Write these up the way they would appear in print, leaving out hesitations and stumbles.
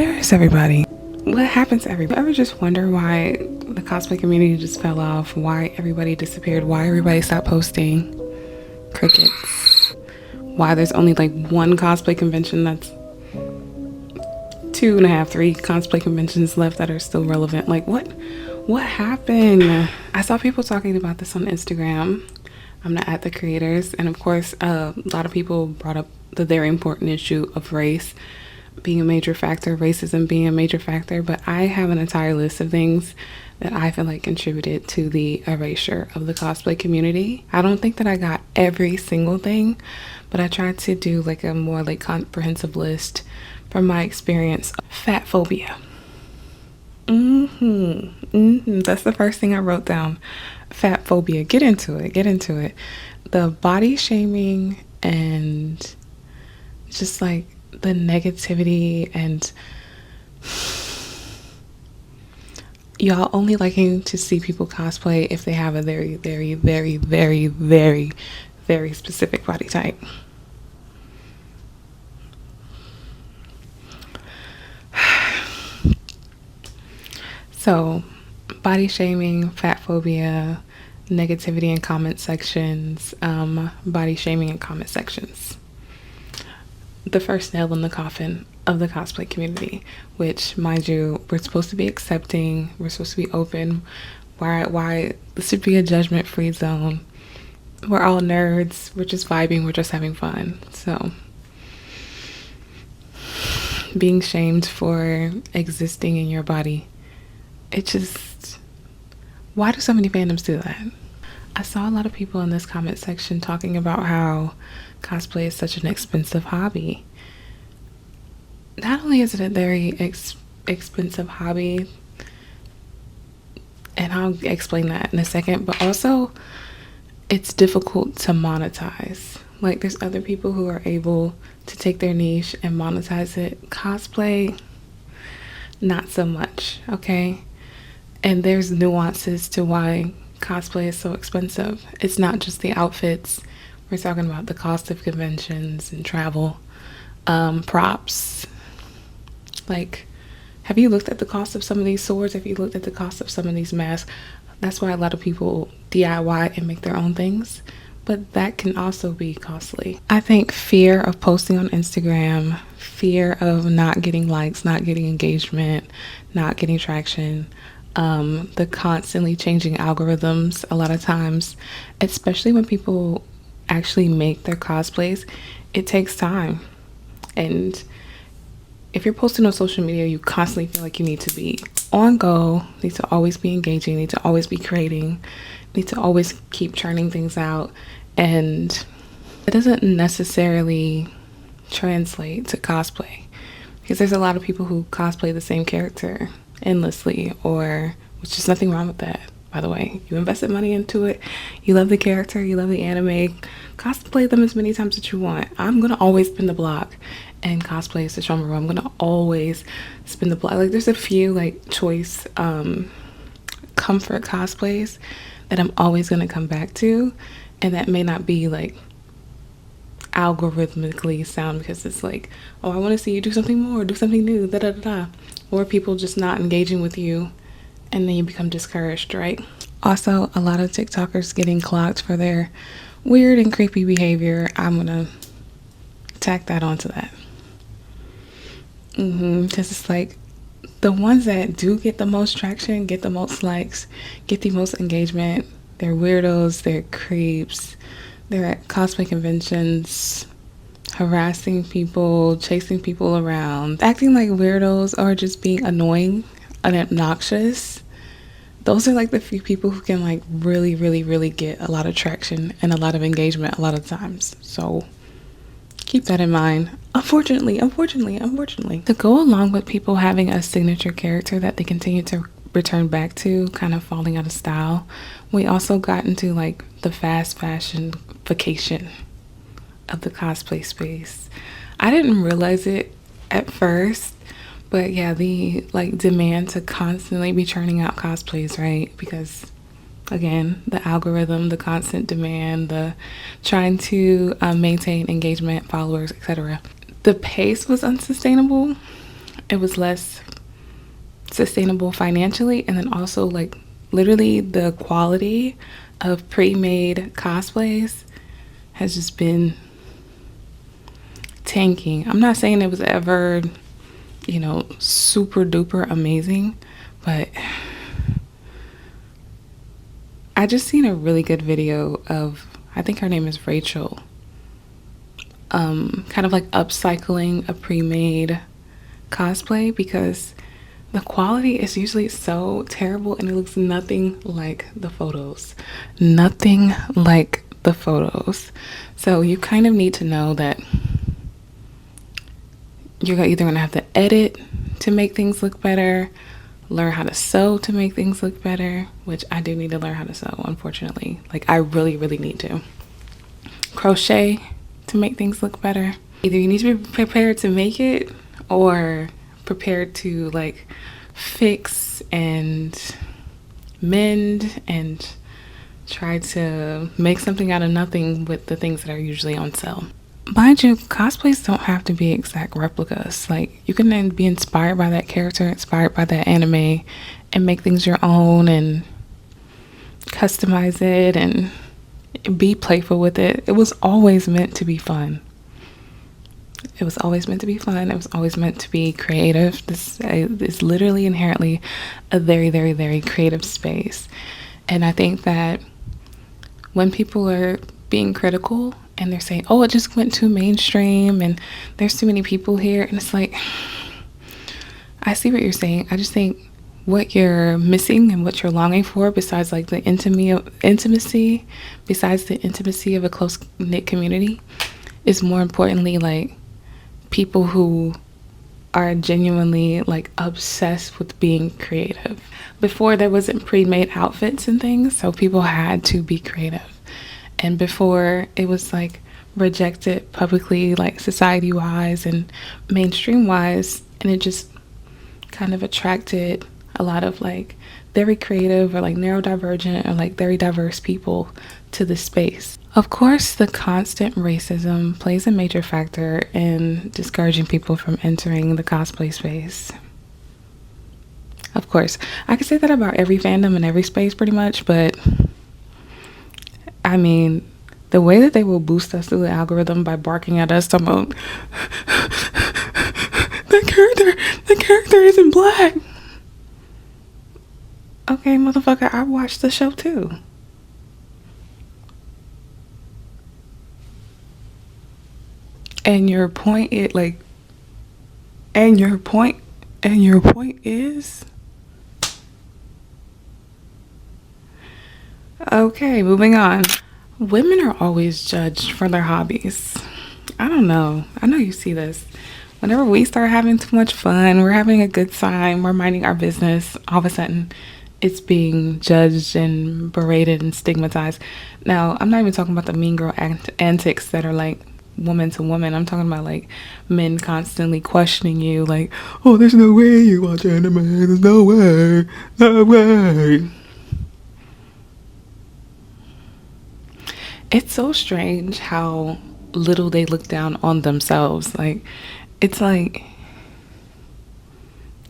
Where is everybody? What happened to everybody? Ever just wonder why the cosplay community just fell off? Why everybody disappeared? Why everybody stopped posting? Crickets. Why there's only like one cosplay convention that's 2.5, 3 cosplay conventions left that are still relevant. Like what happened? I saw people talking about this on Instagram. I'm not at the creators, and of course a lot of people brought up the very important issue of race being a major factor, racism being a major factor, but I have an entire list of things that I feel like contributed to the erasure of the cosplay community. I don't think that I got every single thing, but I tried to do like a more like comprehensive list from my experience. Fat phobia. That's the first thing I wrote down. Fat phobia. Get into it. The body shaming and just like the negativity and y'all only liking to see people cosplay if they have a very, very, very, very, very, very specific body type. So, body shaming, fat phobia, negativity in comment sections, body shaming in comment sections. The first nail in the coffin of the cosplay community, which, mind you, we're supposed to be accepting, we're supposed to be open. Why this should be a judgment-free zone. We're all nerds, we're just vibing, we're just having fun. So being shamed for existing in your body, it just, why do so many fandoms do that? I saw a lot of people in this comment section talking about how cosplay is such an expensive hobby. Not only is it a very expensive hobby, and I'll explain that in a second, but also it's difficult to monetize. Like, there's other people who are able to take their niche and monetize it. Cosplay, not so much, okay? And there's nuances to why cosplay is so expensive. It's not just the outfits. We're talking about the cost of conventions and travel, props. Like, have you looked at the cost of some of these swords? Have you looked at the cost of some of these masks? That's why a lot of people DIY and make their own things, but that can also be costly. I think fear of posting on Instagram, fear of not getting likes, not getting engagement, not getting traction, the constantly changing algorithms a lot of times, especially when people actually make their cosplays, it takes time. And if you're posting on social media, you constantly feel like you need to be on go, need to always be engaging, need to always be creating, need to always keep churning things out. And it doesn't necessarily translate to cosplay, because there's a lot of people who cosplay the same character endlessly, which is nothing wrong with that, by the way. You invested money into it, you love the character, you love the anime, cosplay them as many times as you want. I'm gonna always spin the block and cosplay is the genre where I'm gonna always spin the block. Like, there's a few like choice comfort cosplays that I'm always gonna come back to, and that may not be like algorithmically sound, because it's like, oh, I want to see you do something more, do something new, da da da da, or people just not engaging with you, and then you become discouraged, right? Also, a lot of TikTokers getting clocked for their weird and creepy behavior. I'm gonna tack that onto that, because it's like the ones that do get the most traction, get the most likes, get the most engagement, they're weirdos, they're creeps, they're at cosplay conventions harassing people, chasing people around, acting like weirdos, or just being annoying and obnoxious. Those are like the few people who can like really, really, really get a lot of traction and a lot of engagement a lot of times. So keep that in mind. Unfortunately, to go along with people having a signature character that they continue to return back to, kind of falling out of style, we also got into like the fast fashion vacation of the cosplay space. I didn't realize it at first, but yeah, the like demand to constantly be churning out cosplays, right? Because again, the algorithm, the constant demand, the trying to maintain engagement, followers, etc. The pace was unsustainable. it was less sustainable financially, and then also like literally the quality of pre-made cosplays has just been tanking. I'm not saying it was ever, super duper amazing, but I just seen a really good video of, I think her name is Rachel, kind of like upcycling a pre-made cosplay, because the quality is usually so terrible and it looks nothing like the photos. Nothing like the photos. So you kind of need to know that you're either going to have to edit to make things look better, learn how to sew to make things look better, which I do need to learn how to sew, unfortunately. Like, I really, really need to. Crochet to make things look better. Either you need to be prepared to make it or prepared to like fix and mend and try to make something out of nothing with the things that are usually on sale. Mind you, cosplays don't have to be exact replicas. Like, you can then be inspired by that character, inspired by that anime, and make things your own and customize it and be playful with it. It was always meant to be fun. It was always meant to be fun. It was always meant to be creative. This is literally inherently a very, very, very creative space. And I think that when people are being critical and they're saying, oh, it just went too mainstream and there's too many people here, and it's like, I see what you're saying. I just think what you're missing and what you're longing for, besides like the intimacy, besides the intimacy of a close-knit community, is more importantly like people who are genuinely like obsessed with being creative. Before, there wasn't pre-made outfits and things, so people had to be creative. And before, it was like rejected publicly, like society-wise and mainstream-wise, and it just kind of attracted a lot of like very creative or like neurodivergent or like very diverse people to the space. Of course, the constant racism plays a major factor in discouraging people from entering the cosplay space. Of course, I could say that about every fandom and every space pretty much, but I mean, the way that they will boost us through the algorithm by barking at us talking about the character isn't black. Okay, motherfucker, I watched the show too. And your point is okay, moving on. Women are always judged for their hobbies. I don't know. I know you see this. Whenever we start having too much fun, we're having a good time, we're minding our business, all of a sudden it's being judged and berated and stigmatized. Now, I'm not even talking about the mean girl antics that are like woman to woman. I'm talking about like men constantly questioning you, like, oh, there's no way you watch anime, there's no way, no way. It's so strange how little they look down on themselves. Like, it's like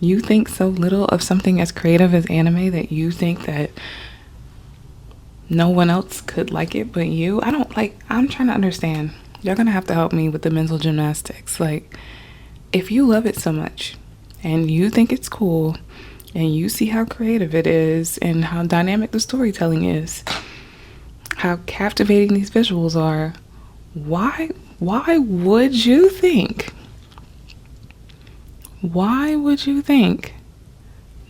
you think so little of something as creative as anime that you think that no one else could like it but you. I'm trying to understand. Y'all gonna have to help me with the mental gymnastics. Like, if you love it so much and you think it's cool and you see how creative it is and how dynamic the storytelling is, how captivating these visuals are, why would you think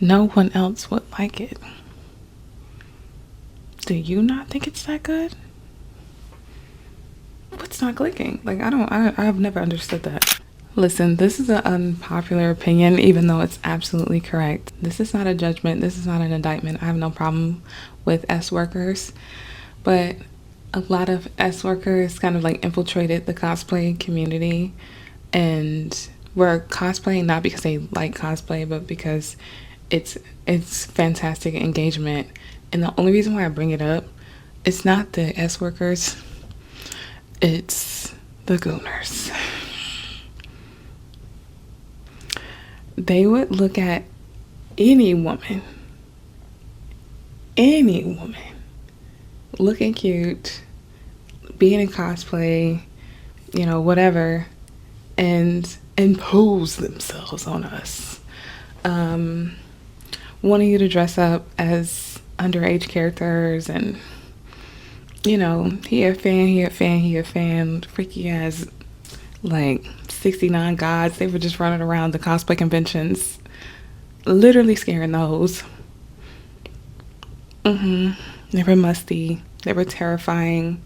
no one else would like it? Do you not think it's that good? What's not clicking? Like, I've never understood that. Listen, this is an unpopular opinion, even though it's absolutely correct. This is not a judgment. This is not an indictment. I have no problem with S workers, but a lot of S workers kind of like infiltrated the cosplay community and were cosplaying not because they like cosplay, but because it's fantastic engagement. And the only reason why I bring it up, it's not the S workers, it's the gooners. They would look at any woman looking cute, being in cosplay, you know, whatever, and impose themselves on us. Um, Wanting you to dress up as underage characters and, you know, he a fan, freaky ass, like 69 gods. They were just running around the cosplay conventions, literally scaring those. They were musty. They were terrifying.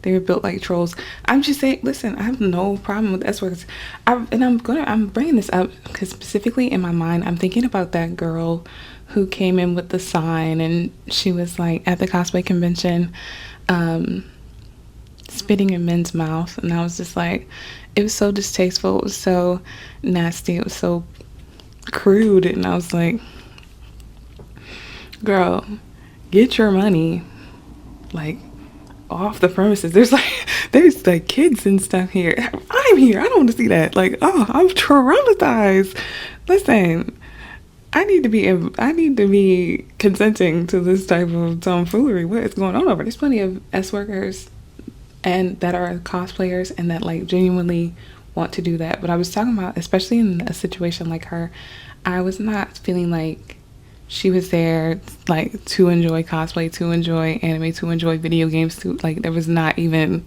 They were built like trolls. I'm just saying, listen, I have no problem with S words. I'm bringing this up because specifically in my mind, I'm thinking about that girl who came in with the sign and she was like at the cosplay convention, spitting in men's mouth. And I was just like, it was so distasteful. It was so nasty. It was so crude. And I was like, girl, get your money like off the premises. There's like kids and stuff here. I'm here. I don't want to see that. Like, oh, I'm traumatized. Listen, I need to be consenting to this type of tomfoolery. What is going on over? There's plenty of S workers and that are cosplayers and that like genuinely want to do that. But I was talking about, especially in a situation like her, I was not feeling like she was there like to enjoy cosplay, to enjoy anime, to enjoy video games, to like there was not even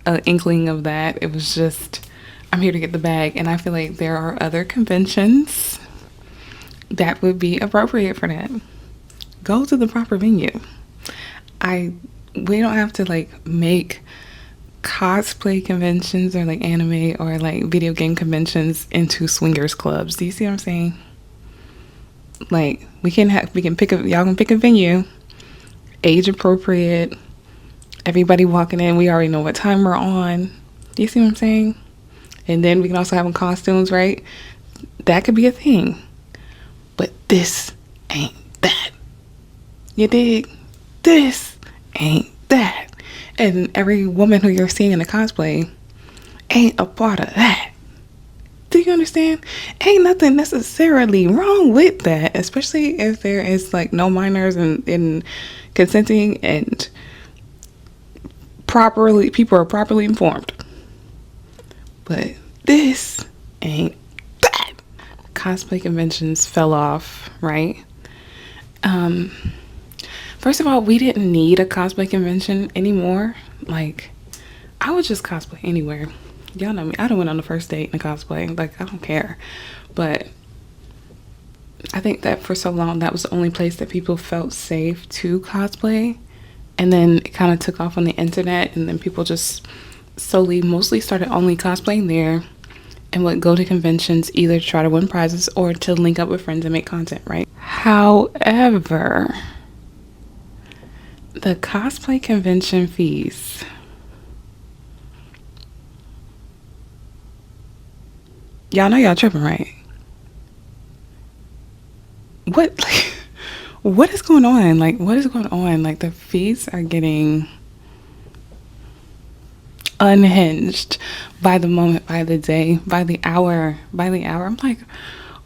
an inkling of that. It was just, I'm here to get the bag. And I feel like there are other conventions that would be appropriate for that. Go to the proper venue. We don't have to like make cosplay conventions or like anime or like video game conventions into swingers clubs. Do you see what I'm saying? Like y'all can pick a venue, age appropriate, everybody walking in, we already know what time we're on. Do you see what I'm saying? And then we can also have them costumes, right? That could be a thing. But this ain't that. You dig? This ain't that. And every woman who you're seeing in the cosplay ain't a part of that. Do you understand? Ain't nothing necessarily wrong with that, especially if there is like no minors and consenting and people are properly informed. But this ain't that. Cosplay conventions fell off, right? First of all, we didn't need a cosplay convention anymore. Like, I would just cosplay anywhere. Y'all know me. I done went on the first date in a cosplay. Like, I don't care. But I think that for so long, that was the only place that people felt safe to cosplay. And then it kind of took off on the internet. And then people just mostly started only cosplaying there and would go to conventions either to try to win prizes or to link up with friends and make content, right? However, the cosplay convention fees, y'all know y'all tripping, right? What is going on? Like, what is going on? Like, the fees are getting unhinged by the moment, by the day, by the hour. I'm like,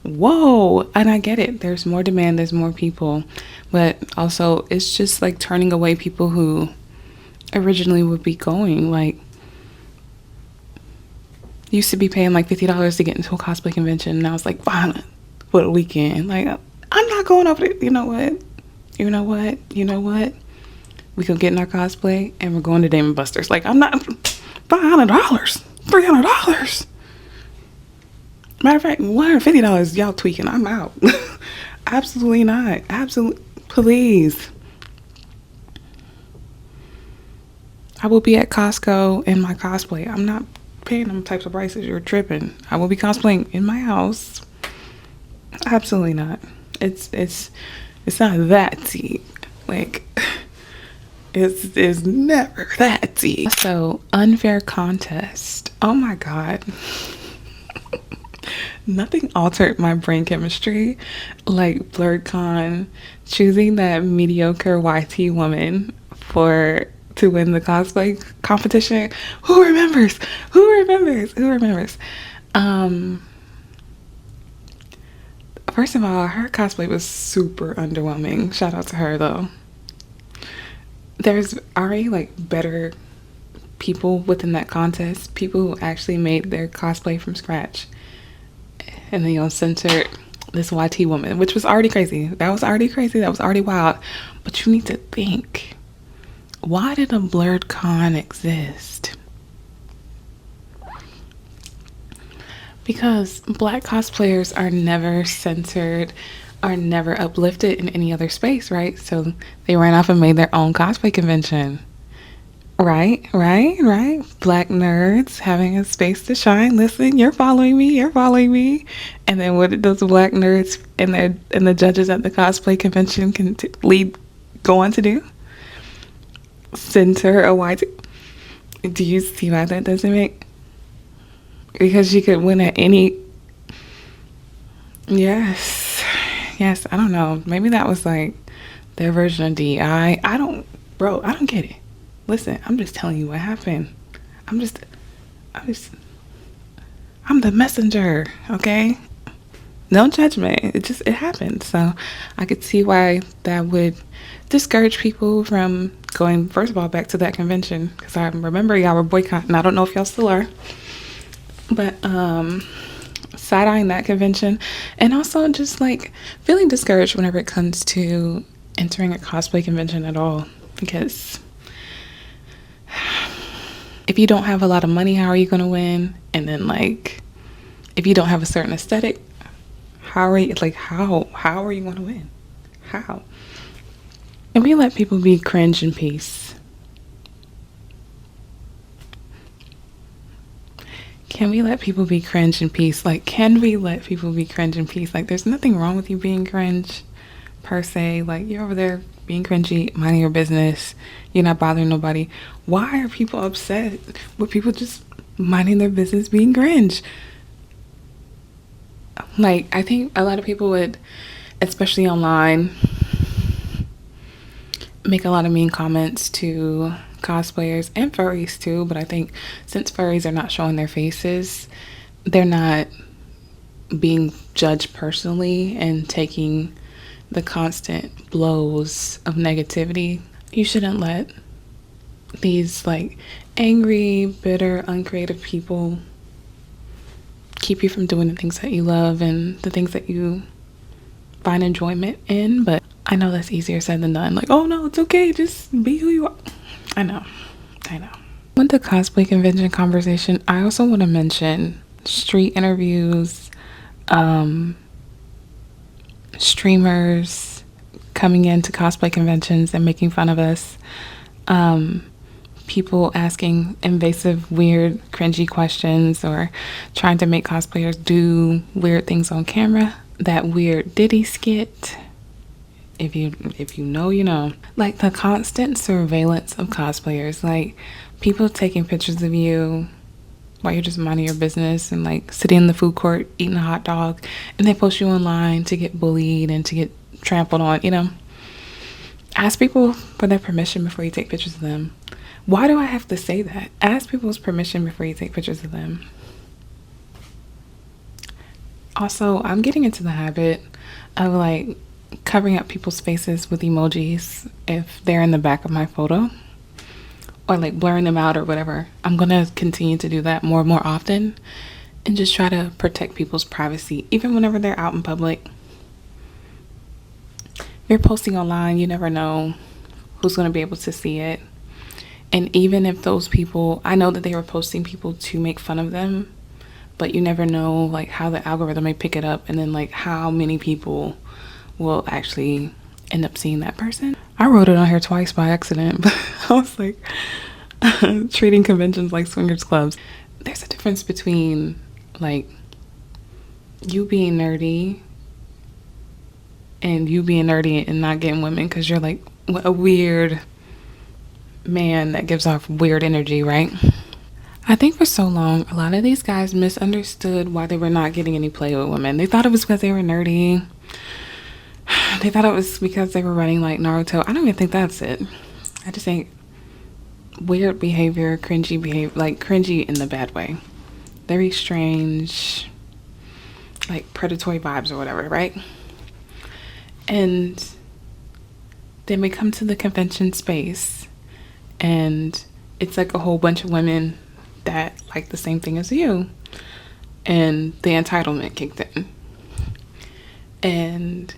whoa. And I get it. There's more demand. There's more people. But also, it's just like turning away people who originally would be going. Like, used to be paying like $50 to get into a cosplay convention. And I was like, fine, for the weekend. Like, I'm not going over there. You know what? We gonna get in our cosplay and we're going to Dave & Buster's. Like, I'm not, $500, $300. Matter of fact, $150, y'all tweaking. I'm out. Absolutely not. Absolutely. Please. I will be at Costco in my cosplay. I'm not paying them types of prices. You're tripping. I will be cosplaying in my house. Absolutely not. It's not that deep. Like, it's never that deep. So, unfair contest. Oh my God. Nothing altered my brain chemistry like BlurredCon choosing that mediocre YT woman to win the cosplay competition. Who remembers? First of all, her cosplay was super underwhelming. Shout out to her though. There's already like better people within that contest, people who actually made their cosplay from scratch, and then you'll censor this YT woman, which was already crazy. That was already crazy. That was already wild. But you need to think, why did a blurred con exist? Because black cosplayers are never censored, are never uplifted in any other space, right? So they ran off and made their own cosplay convention. Right. Black nerds having a space to shine. Listen, you're following me. And then what did those black nerds and the judges at the cosplay convention go on to do? Censor a white. Do you see why that doesn't make? Because she could win at any. Yes. I don't know. Maybe that was like their version of DI. I don't get it. Listen, I'm just telling you what happened. I'm the messenger, okay? No judgment. It happened. So I could see why that would discourage people from going, first of all, back to that convention. Because I remember y'all were boycotting. I don't know if y'all still are. But side-eyeing that convention. And also just like feeling discouraged whenever it comes to entering a cosplay convention at all. Because if you don't have a lot of money, how are you going to win? And then like, if you don't have a certain aesthetic, how are you going to win? How? And we let people be cringe in peace. Can we let people be cringe in peace? Like, can we let people be cringe in peace? Like, there's nothing wrong with you being cringe per se. Like, you're over there being cringy, minding your business. You're not bothering nobody. Why are people upset with people just minding their business being cringe? Like, I think a lot of people would, especially online, make a lot of mean comments to cosplayers and furries too, but I think since furries are not showing their faces, they're not being judged personally and taking the constant blows of negativity. You shouldn't let these like angry, bitter, uncreative people keep you from doing the things that you love and the things that you find enjoyment in. But I know that's easier said than done. Like, oh no, it's okay, just be who you are. I know. With the cosplay convention conversation, I also want to mention street interviews, streamers coming into cosplay conventions and making fun of us, people asking invasive, weird, cringy questions, or trying to make cosplayers do weird things on camera. That weird Diddy skit. If you know, you know. Like the constant surveillance of cosplayers, like people taking pictures of you while you're just minding your business and like sitting in the food court eating a hot dog, and they post you online to get bullied and to get trampled on, you know. Ask people for their permission before you take pictures of them. Why do I have to say that? Ask people's permission before you take pictures of them. Also, I'm getting into the habit of like covering up people's faces with emojis if they're in the back of my photo, or like blurring them out or whatever. I'm gonna continue to do that more and more often and just try to protect people's privacy, even whenever they're out in public. If you're posting online, you never know who's gonna be able to see it. And even if those people, I know that they were posting people to make fun of them, but you never know like how the algorithm may pick it up, and then like how many people will actually end up seeing that person. I wrote it on here twice by accident, but I was like treating conventions like swingers clubs. There's a difference between like you being nerdy and you being nerdy and not getting women because you're like a weird man that gives off weird energy, right? I think for so long, a lot of these guys misunderstood why they were not getting any play with women. They thought it was because they were nerdy. They thought it was because they were running like Naruto. I don't even think that's it. I just think weird behavior, cringy behavior, like cringy in the bad way. Very strange. like predatory vibes or whatever, right? And then we come to the convention space, and it's like a whole bunch of women that like the same thing as you, and the entitlement kicked in. And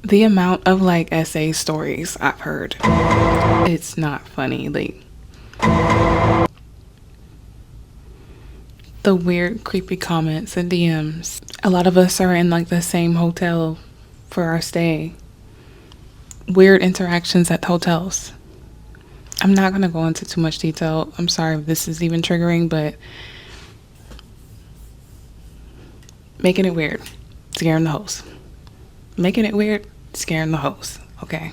the amount of like essay stories I've heard, it's not funny. Like, the weird, creepy comments and DMs. A lot of us are in like the same hotel for our stay. Weird interactions at hotels. I'm not going to go into too much detail. I'm sorry if this is even triggering, but making it weird, scaring the host. Making it weird, scaring the host. Okay.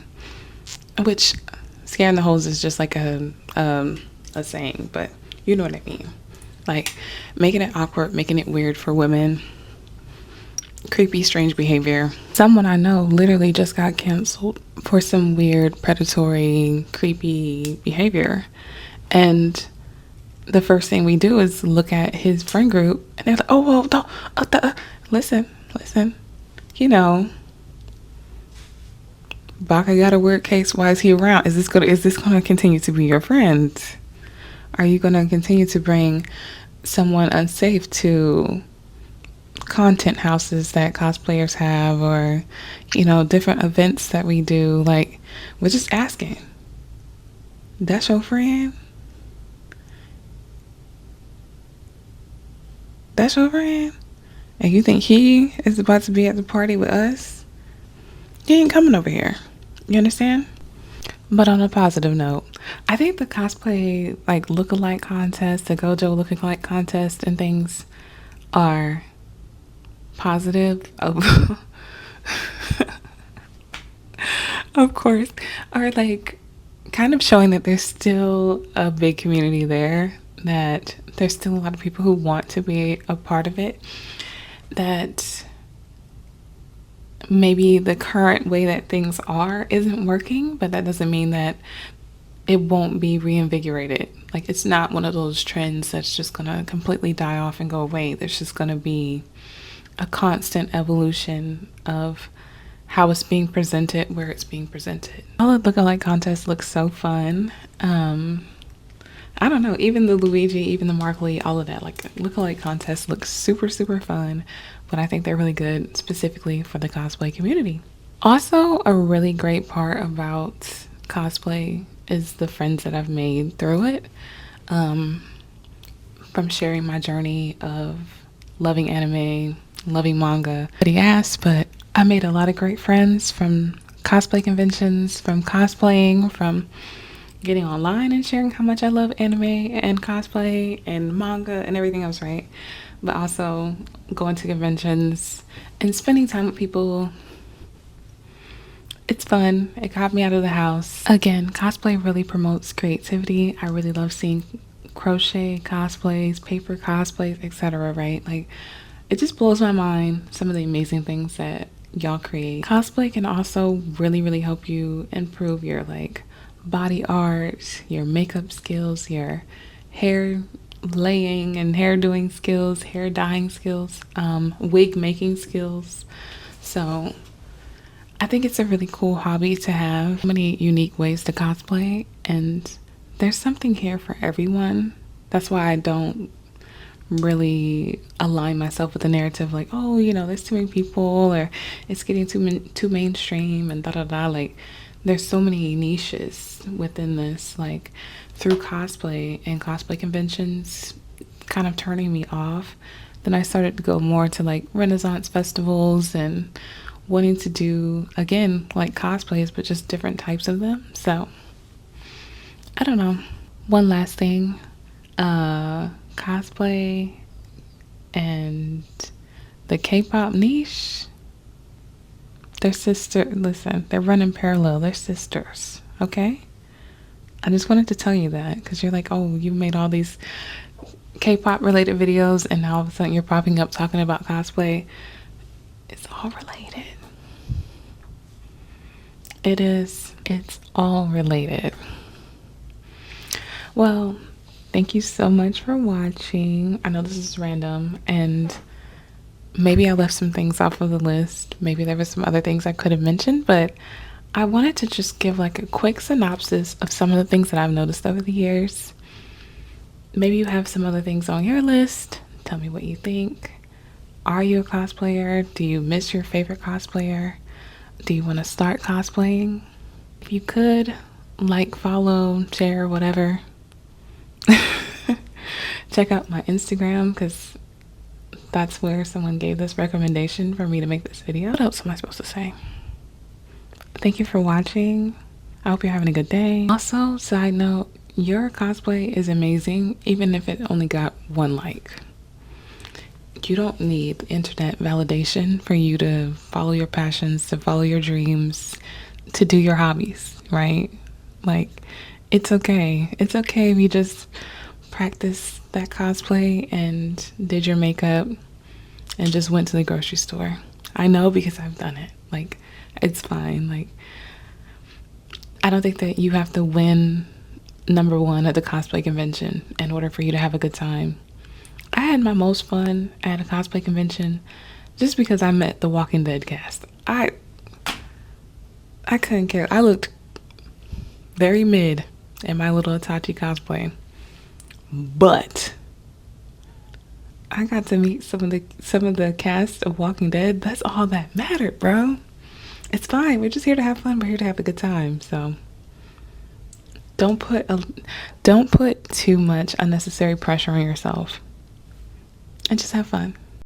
Which, scaring the host is just like a saying, but you know what I mean. Like, making it awkward, making it weird for women. Creepy, strange behavior. Someone I know literally just got canceled for some weird, predatory, creepy behavior. And the first thing we do is look at his friend group, and they're like, oh, well, don't, listen. You know, Baka got a weird case. Why is he around? Is this gonna continue to be your friend? Are you going to continue to bring someone unsafe to content houses that cosplayers have, or, you know, different events that we do? Like, we're just asking. That's your friend? That's your friend? And you think he is about to be at the party with us? He ain't coming over here. You understand? But on a positive note, I think the cosplay, like, lookalike contest, the Gojo lookalike contest and things are positive. Of course, are like kind of showing that there's still a big community there, that there's still a lot of people who want to be a part of it, that maybe the current way that things are isn't working, but that doesn't mean that it won't be reinvigorated. Like, it's not one of those trends that's just gonna completely die off and go away. There's just gonna be a constant evolution of how it's being presented, where it's being presented. All the lookalike contests look so fun. I don't know, even the Luigi, even the Mark Lee, all of that, like, lookalike contests look super, super fun, but I think they're really good specifically for the cosplay community. Also, a really great part about cosplay is the friends that I've made through it. From sharing my journey of loving anime, loving manga. Nobody asked, but I made a lot of great friends from cosplay conventions, from cosplaying, from getting online and sharing how much I love anime and cosplay and manga and everything else, right? But also going to conventions and spending time with people. It's fun. It got me out of the house. Again, cosplay really promotes creativity. I really love seeing crochet cosplays, paper cosplays, etc., right? Like, it just blows my mind, some of the amazing things that y'all create. Cosplay can also really, really help you improve your, like, body art, your makeup skills, your hair laying and hair doing skills, hair dyeing skills, wig making skills. So I think it's a really cool hobby to have. So many unique ways to cosplay, and there's something here for everyone. That's why I don't really align myself with the narrative like, oh, you know, there's too many people, or it's getting too mainstream and da. Like, there's so many niches within this, like, through cosplay and cosplay conventions kind of turning me off. Then I started to go more to, like, Renaissance festivals and wanting to do, again, like, cosplays, but just different types of them. So I don't know. One last thing, cosplay and the K-pop niche, they're running parallel. They're sisters, okay? I just wanted to tell you that, because you're like, oh, you made all these K-pop related videos and now all of a sudden you're popping up talking about cosplay. It's all related. It is. It's all related. Well, thank you so much for watching. I know this is random, and Maybe I left some things off of the list. Maybe there was some other things I could have mentioned, but I wanted to just give like a quick synopsis of some of the things that I've noticed over the years. Maybe you have some other things on your list. Tell me what you think. Are you a cosplayer? Do you miss your favorite cosplayer? Do you want to start cosplaying? If you could, like, follow, share, whatever. Check out my Instagram because that's where someone gave this recommendation for me to make this video. What else am I supposed to say? Thank you for watching. I hope you're having a good day. Also, side note, your cosplay is amazing, even if it only got 1 like. You don't need internet validation for you to follow your passions, to follow your dreams, to do your hobbies, right? Like, it's okay. It's okay if you just practice that cosplay and did your makeup and just went to the grocery store. I know because I've done it. Like, it's fine. Like, I don't think that you have to win #1 at the cosplay convention in order for you to have a good time. I had my most fun at a cosplay convention just because I met the Walking Dead cast. I couldn't care. I looked very mid in my little Itachi cosplay, but I got to meet some of the cast of Walking Dead. That's all that mattered, bro. It's fine. We're just here to have fun. We're here to have a good time. So don't put too much unnecessary pressure on yourself and just have fun.